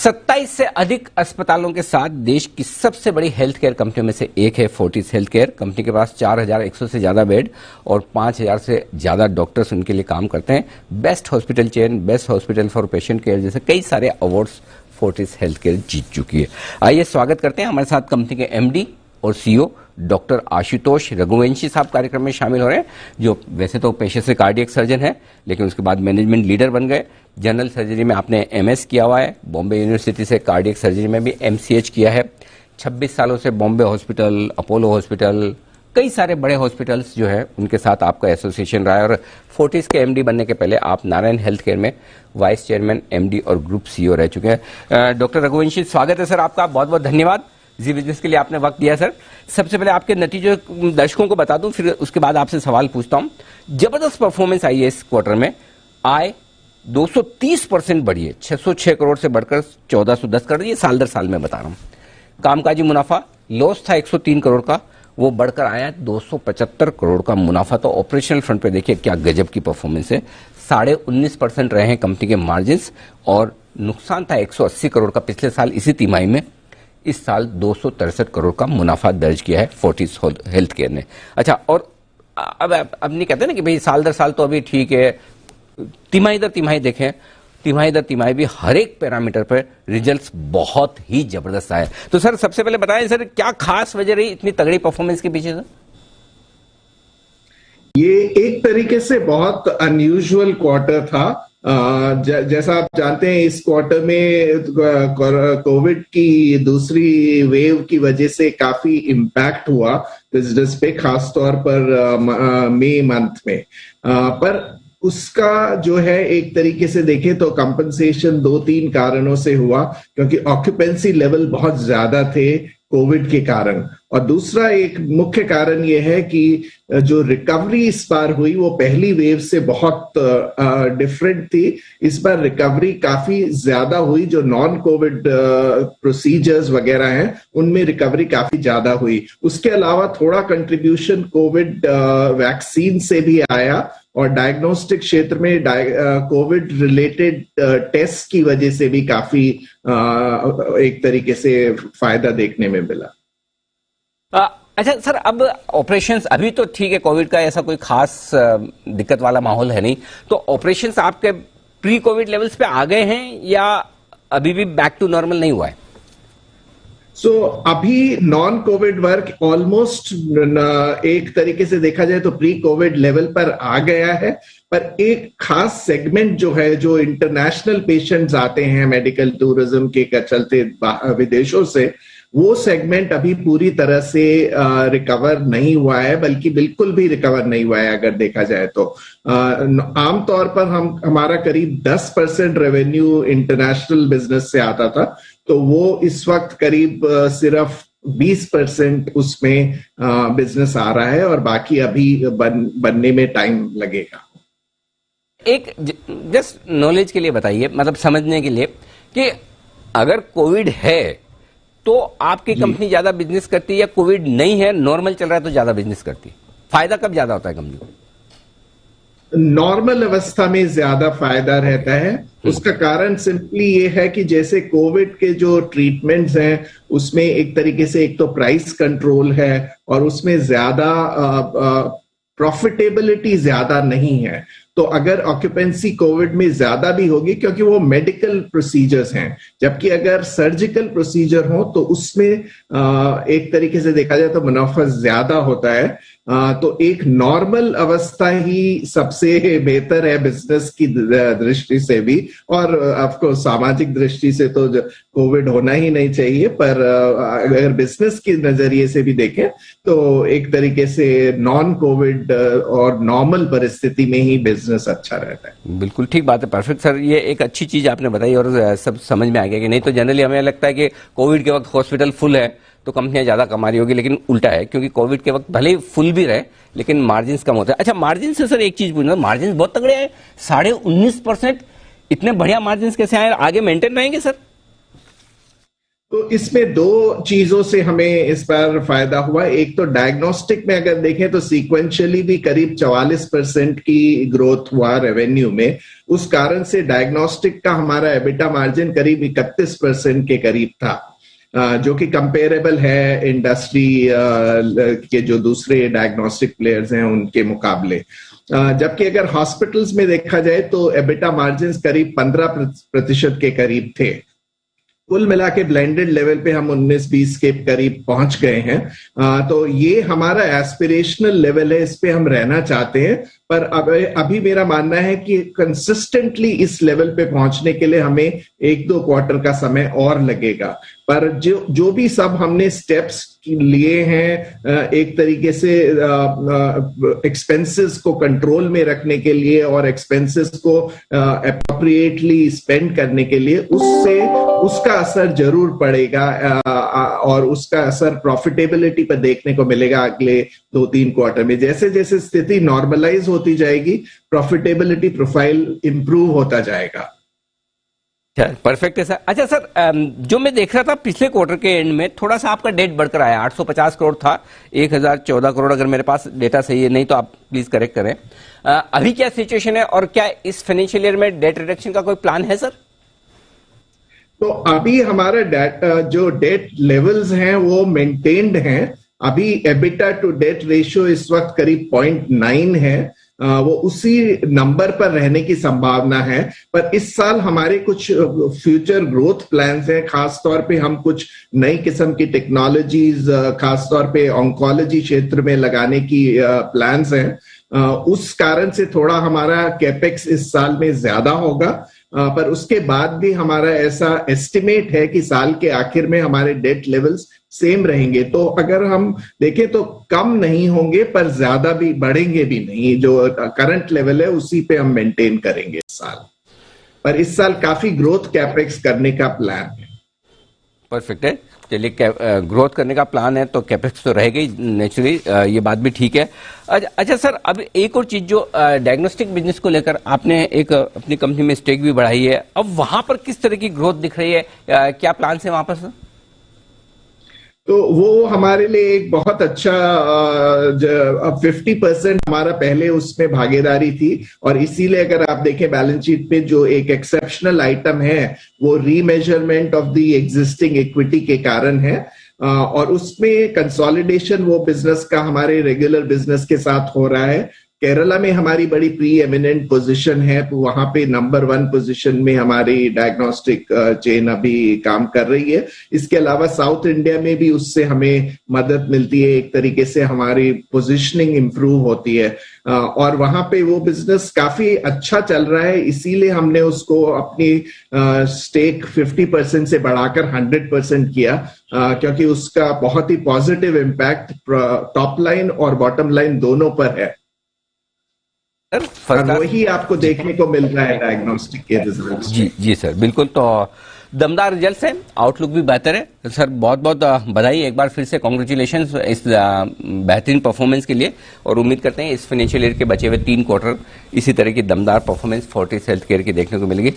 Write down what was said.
27 से अधिक अस्पतालों के साथ देश की सबसे बड़ी हेल्थ केयर कंपनियों में से एक है फोर्टिस हेल्थ केयर। कंपनी के पास 4100 से ज्यादा बेड और 5000 से ज्यादा डॉक्टर्स उनके लिए काम करते हैं। Best hospital chain, best hospital for patient care जैसे कई सारे अवार्ड्स फोर्टिस हेल्थ केयर जीत चुकी है। आइए स्वागत करते हैं हमारे साथ कंपनी के एमडी और सीईओ डॉक्टर आशुतोष रघुवंशी साहब कार्यक्रम में शामिल हो रहे हैं, जो वैसे तो पेशे से कार्डियक सर्जन है लेकिन उसके बाद मैनेजमेंट लीडर बन गए। जनरल सर्जरी में आपने एमएस किया हुआ है, बॉम्बे यूनिवर्सिटी से कार्डियक सर्जरी में भी एमसीएच किया है। 26 सालों से बॉम्बे हॉस्पिटल, अपोलो हॉस्पिटल, कई सारे बड़े हॉस्पिटल्स जो है उनके साथ आपका एसोसिएशन रहा है। और फोर्टिस के एमडी बनने के पहले आप नारायण हेल्थ केयर में वाइस चेयरमैन, एमडी और ग्रुप सीईओ रह चुके हैं। डॉक्टर रघुवंशी, स्वागत है सर आपका, बहुत बहुत धन्यवाद जी बिजनेस के लिए आपने वक्त दिया सर। सबसे पहले आपके नतीजे दर्शकों को बता दूं, फिर उसके बाद आपसे सवाल पूछता हूं। जबरदस्त परफॉर्मेंस आई है इस क्वार्टर में, आय 230% बढ़ी है, 606 करोड़ से बढ़कर 1410 करोड़, ये साल दर साल में बता रहा हूं। कामकाजी मुनाफा लॉस था 103 करोड़ का, वो बढ़कर आया 275 करोड़ का मुनाफा। तो ऑपरेशनल फ्रंट पे देखिए क्या गजब की परफॉर्मेंस है। 19.5% रहे हैं कंपनी के मार्जिन और नुकसान था 180 करोड़ का पिछले साल इसी तिमाही में। इस साल 263 करोड़ का मुनाफा दर्ज किया है फोर्टिस हेल्थ केयर ने। अच्छा, और अब नहीं कहते ना कि भाई साल दर साल तो अभी ठीक है, तिमाही दर तिमाही देखें, तिमाही दर तिमाही भी हर एक पैरामीटर पर रिजल्ट्स बहुत ही जबरदस्त आए। तो सर सबसे पहले बताएं सर, क्या खास वजह रही इतनी तगड़ी परफॉर्मेंस के पीछे सर? ये एक तरीके से बहुत अनयूजुअल क्वार्टर था। जैसा आप जानते हैं, इस क्वार्टर में कोविड की दूसरी वेव की वजह से काफी इम्पैक्ट हुआ बिजनेस पे, खासतौर पर मई मंथ में। पर उसका जो है एक तरीके से देखें तो कंपनसेशन 2-3 कारणों से हुआ, क्योंकि ऑक्यूपेंसी लेवल बहुत ज्यादा थे कोविड के कारण। और दूसरा एक मुख्य कारण यह है कि जो रिकवरी इस बार हुई वो पहली वेव से बहुत डिफरेंट थी। इस बार रिकवरी काफी ज्यादा हुई, जो नॉन कोविड प्रोसीजर्स वगैरह हैं उनमें रिकवरी काफी ज्यादा हुई। उसके अलावा थोड़ा कंट्रीब्यूशन कोविड वैक्सीन से भी आया और डायग्नोस्टिक क्षेत्र में कोविड रिलेटेड टेस्ट की वजह से भी काफी एक तरीके से फायदा देखने में मिला। अच्छा सर, अब ऑपरेशंस अभी तो ठीक है, कोविड का ऐसा कोई खास दिक्कत वाला माहौल है नहीं, तो ऑपरेशंस आपके प्री कोविड लेवल्स पे आ गए हैं या अभी भी बैक टू नॉर्मल नहीं हुआ है? अभी नॉन कोविड वर्क ऑलमोस्ट एक तरीके से देखा जाए तो प्री कोविड लेवल पर आ गया है। पर एक खास सेगमेंट जो है, जो इंटरनेशनल पेशेंट्स आते हैं मेडिकल टूरिज्म के चलते विदेशों से, वो सेगमेंट अभी पूरी तरह से रिकवर नहीं हुआ है, बल्कि बिल्कुल भी रिकवर नहीं हुआ है। अगर देखा जाए तो आमतौर पर हमारा करीब 10% रेवेन्यू इंटरनेशनल बिजनेस से आता था, तो वो इस वक्त करीब सिर्फ 20% उसमें बिजनेस आ रहा है और बाकी अभी बनने में टाइम लगेगा। एक जस्ट नॉलेज के लिए बताइए, मतलब समझने के लिए, कि अगर कोविड है तो आपकी कंपनी ज्यादा बिजनेस करती है या कोविड नहीं है, नॉर्मल चल रहा है तो ज्यादा बिजनेस करती है? फायदा कब ज्यादा होता है कंपनी को? नॉर्मल अवस्था में ज्यादा फायदा रहता है। उसका कारण सिंपली ये है कि जैसे कोविड के जो ट्रीटमेंट्स हैं उसमें एक तरीके से एक तो प्राइस कंट्रोल है और उसमें ज्यादा प्रॉफिटेबिलिटी ज्यादा नहीं है। तो अगर ऑक्यूपेंसी कोविड में ज्यादा भी होगी, क्योंकि वो मेडिकल प्रोसीजर्स हैं, जबकि अगर सर्जिकल प्रोसीजर हो तो उसमें एक तरीके से देखा जाए तो मुनाफा ज्यादा होता है। तो एक नॉर्मल अवस्था ही सबसे बेहतर है बिजनेस की दृष्टि से भी, और ऑफकोर्स सामाजिक दृष्टि से तो कोविड होना ही नहीं चाहिए। पर अगर बिजनेस के नजरिए से भी देखें तो एक तरीके से नॉन कोविड और नॉर्मल परिस्थिति में ही बिजनेस अच्छा रहता है। बिल्कुल ठीक बात है, परफेक्ट सर, ये एक अच्छी चीज आपने बताई और सब समझ में आ गया कि नहीं तो जनरली हमें लगता है कि कोविड के वक्त हॉस्पिटल फुल है तो कंपनियां ज्यादा कमा रही होगी, लेकिन उल्टा है, क्योंकि कोविड के वक्त भले ही फुल भी रहे लेकिन मार्जिन कम होता है। अच्छा, मार्जिन से सर एक चीज पूछना, मार्जिन बहुत तगड़े हैं, 19.5%, इतने बढ़िया मार्जिन कैसे आए, आगे मेंटेन रहेंगे सर? तो इसमें दो चीजों से हमें इस बार फायदा हुआ। एक तो डायग्नोस्टिक में अगर देखें तो सीक्वेंशियली भी करीब 44% की ग्रोथ हुआ रेवेन्यू में। उस कारण से डायग्नोस्टिक का हमारा एबिटा मार्जिन करीब 31% के करीब था, जो कि कंपेरेबल है इंडस्ट्री के जो दूसरे डायग्नोस्टिक प्लेयर्स हैं उनके मुकाबले। जबकि अगर हॉस्पिटल्स में देखा जाए तो एबिटा मार्जिन करीब 15% के करीब थे। कुल मिला के ब्लेंडेड लेवल पे हम 19-20 के करीब पहुंच गए हैं। तो ये हमारा एस्पिरेशनल लेवल है, इस पे हम रहना चाहते हैं। पर अभी मेरा मानना है कि कंसिस्टेंटली इस लेवल पे पहुंचने के लिए हमें 1-2 क्वार्टर का समय और लगेगा। पर जो भी सब हमने स्टेप्स लिए हैं एक तरीके से एक्सपेंसेस को कंट्रोल में रखने के लिए और एक्सपेंसेस को अप्रोप्रिएटली स्पेंड करने के लिए, उससे उसका असर जरूर पड़ेगा और उसका असर प्रॉफिटेबिलिटी पर देखने को मिलेगा अगले 2-3 क्वार्टर में। जैसे जैसे स्थिति नॉर्मलाइज होती जाएगी, प्रॉफिटेबिलिटी प्रोफाइल इंप्रूव होता जाएगा। परफेक्ट है सर। अच्छा सर, जो मैं देख रहा था पिछले क्वार्टर के एंड में थोड़ा सा आपका डेट बढ़कर आया, 850 करोड़ था, 1014 करोड़, अगर मेरे पास डेटा सही है, नहीं तो आप प्लीज करेक्ट करें। अभी क्या सिचुएशन है और क्या इस फाइनेंशियल ईयर में डेट रिडक्शन का कोई प्लान है सर? तो अभी हमारा जो डेट लेवल्स हैं वो मेंटेन्ड हैं। अभी एबिटा टू डेट रेशियो इस वक्त करीब 0.9 है। वो उसी नंबर पर रहने की संभावना है। पर इस साल हमारे कुछ फ्यूचर ग्रोथ प्लान्स हैं, खासतौर पे हम कुछ नई किस्म की टेक्नोलॉजीज खासतौर पे ऑन्कोलॉजी क्षेत्र में लगाने की प्लान्स हैं। उस कारण से थोड़ा हमारा कैपेक्स इस साल में ज्यादा होगा। पर उसके बाद भी हमारा ऐसा एस्टिमेट है कि साल के आखिर में हमारे डेट लेवल्स सेम रहेंगे। तो अगर हम देखें तो कम नहीं होंगे पर ज्यादा भी बढ़ेंगे भी नहीं। जो करंट लेवल है उसी पे हम मेंटेन करेंगे इस साल। पर इस साल काफी ग्रोथ कैपेक्स करने का प्लान है। परफेक्ट है। चलिए, ग्रोथ करने का प्लान है तो कैपेक्स तो रहेगा ही नेचुरली, ये बात भी ठीक है। अच्छा सर, अब एक और चीज जो डायग्नोस्टिक बिजनेस को लेकर आपने एक अपनी कंपनी में स्टेक भी बढ़ाई है, अब वहां पर किस तरह की ग्रोथ दिख रही है, क्या प्लान है वहां पर सर? तो वो हमारे लिए एक बहुत अच्छा 50% हमारा पहले उसमें भागीदारी थी और इसीलिए अगर आप देखें बैलेंस शीट पे जो एक एक्सेप्शनल आइटम है वो remeasurement of the existing equity के कारण है। और उसमें कंसोलिडेशन वो बिजनेस का हमारे रेगुलर बिजनेस के साथ हो रहा है। केरला में हमारी बड़ी प्री एमिनेंट पोजीशन है, तो वहां पे नंबर 1 पोजीशन में हमारी डायग्नोस्टिक चेन अभी काम कर रही है। इसके अलावा साउथ इंडिया में भी उससे हमें मदद मिलती है, एक तरीके से हमारी पोजीशनिंग इंप्रूव होती है और वहां पे वो बिजनेस काफी अच्छा चल रहा है। इसीलिए हमने उसको अपनी स्टेक 50% से बढ़ाकर 100% किया, क्योंकि उसका बहुत ही पॉजिटिव इम्पैक्ट टॉप लाइन और बॉटम लाइन दोनों पर है। वही आपको देखने को मिल रहा है डायग्नोस्टिक के रिजल्ट्स। जी सर, बिल्कुल। तो दमदार रिजल्ट्स हैं, आउटलुक भी बेहतर है सर। बहुत बहुत बधाई एक बार फिर से, कांग्रेचुलेशंस इस बेहतरीन परफॉर्मेंस के लिए और उम्मीद करते हैं इस फाइनेंशियल ईयर के बचे हुए 3 क्वार्टर इसी तरह की दमदार परफॉर्मेंस फोर्टिस हेल्थकेयर की देखने को मिलेगी।